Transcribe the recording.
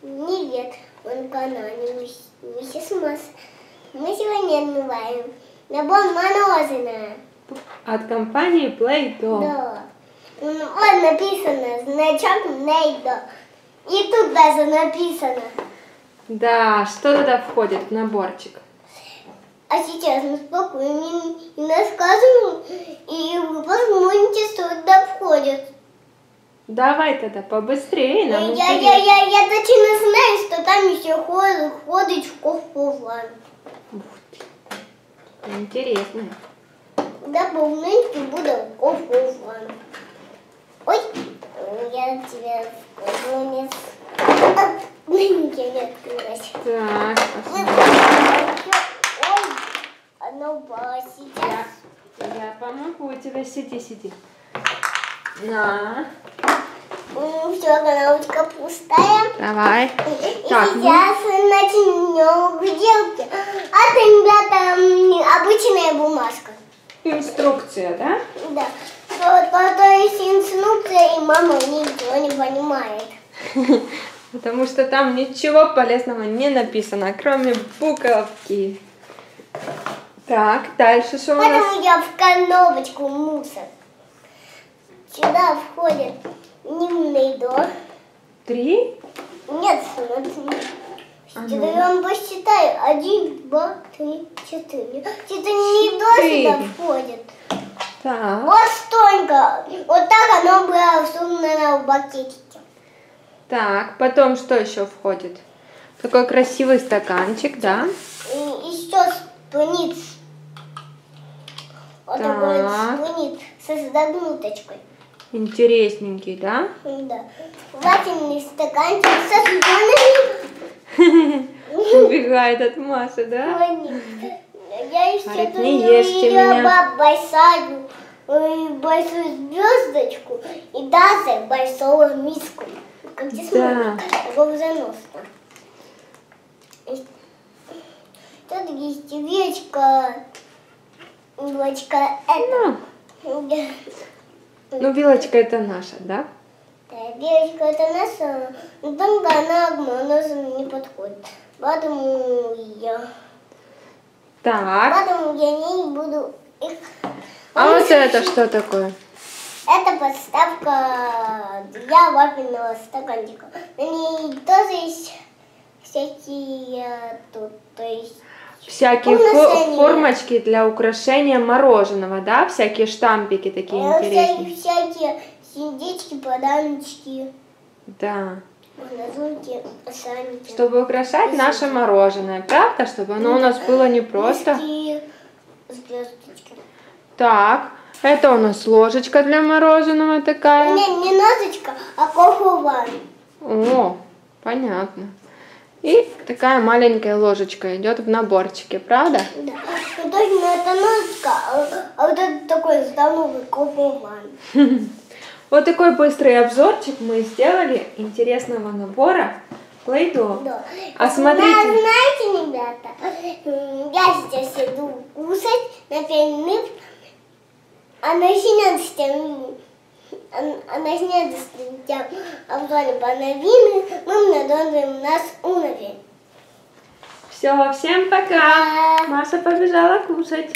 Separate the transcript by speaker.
Speaker 1: Привет, он на канале Миссис Масс. Мы сегодня отмываем набор мороженое.
Speaker 2: От компании Play-Doh.
Speaker 1: Да. Вот написано значок Play-Doh. И тут даже написано.
Speaker 2: Да, что туда входит в наборчик?
Speaker 1: А сейчас мы спокойно и рассказываем, и вы посмотрите, что туда входит.
Speaker 2: Давай тогда побыстрее.
Speaker 1: Я точно знаю, что там еще входит в кофе-ван.
Speaker 2: Ух ты. Интересно.
Speaker 1: Дополнительно буду кофе-ван. Ой, я тебя вниз. Не открылась.
Speaker 2: Так,
Speaker 1: Ой, оно упало сейчас.
Speaker 2: я помогу тебе. Сиди. На.
Speaker 1: Все, коробочка пустая.
Speaker 2: Давай.
Speaker 1: И
Speaker 2: Так,
Speaker 1: сейчас начнем делки. А это, ребята, обычная бумажка.
Speaker 2: Инструкция, да?
Speaker 1: Да. То есть инструкция, и мама ничего не понимает.
Speaker 2: Потому что там ничего полезного не написано, кроме буковки. Так, дальше что у нас?
Speaker 1: Поэтому я в коробочку мусор. Сюда входит Play-Doh.
Speaker 2: 3?
Speaker 1: Нет, смотри. Я вам посчитаю. 1, 2, 3, 4. Play-Doh сюда входит.
Speaker 2: Так.
Speaker 1: Вот столько. Вот так оно было всунуто в пакетике.
Speaker 2: Так, потом что еще входит? Такой красивый стаканчик, да?
Speaker 1: И еще спунит. Вот такой спунит со загнуточкой.
Speaker 2: Интересненький, да?
Speaker 1: Да. Ватильный стаканчик со слонами.
Speaker 2: Убегает от Маши, да?
Speaker 1: Я еще
Speaker 2: Говорит, не ешьте меня.
Speaker 1: большую звездочку и даже большую миску. Как здесь
Speaker 2: Да.
Speaker 1: такого заноса. Тут есть вилочка. Вилочка это.
Speaker 2: Ну, вилочка это наша, да?
Speaker 1: Да, вилочка это наша, но только она к мороженому не подходит. Поэтому
Speaker 2: Так.
Speaker 1: я не буду их...
Speaker 2: А вот это что такое?
Speaker 1: Это подставка для вафельного стаканчика. На ней тоже есть всякие тут, то есть...
Speaker 2: Всякие формочки для украшения мороженого, да? Всякие штампики такие интересные.
Speaker 1: Всякие сердечки, подарочки.
Speaker 2: Да.
Speaker 1: Мороженки, сами.
Speaker 2: Чтобы украшать наше мороженое, правда? Чтобы оно у нас было не просто.
Speaker 1: Звездочки.
Speaker 2: Так, это у нас ложечка для мороженого такая.
Speaker 1: Не ложечка, а кофе-ван.
Speaker 2: О, понятно. И такая маленькая ложечка идет в наборчике, правда?
Speaker 1: Да. Ну, точно это ложечка, а вот это такой здоровый кофе-ван.
Speaker 2: Вот такой быстрый обзорчик мы сделали интересного набора Play-Doh.
Speaker 1: Да.
Speaker 2: А смотрите.
Speaker 1: Знаете, ребята, я сейчас иду кушать на перерыв, а начнется обзор по новинам, мы надумаем наш уровень.
Speaker 2: Все, всем пока. Маша побежала кушать.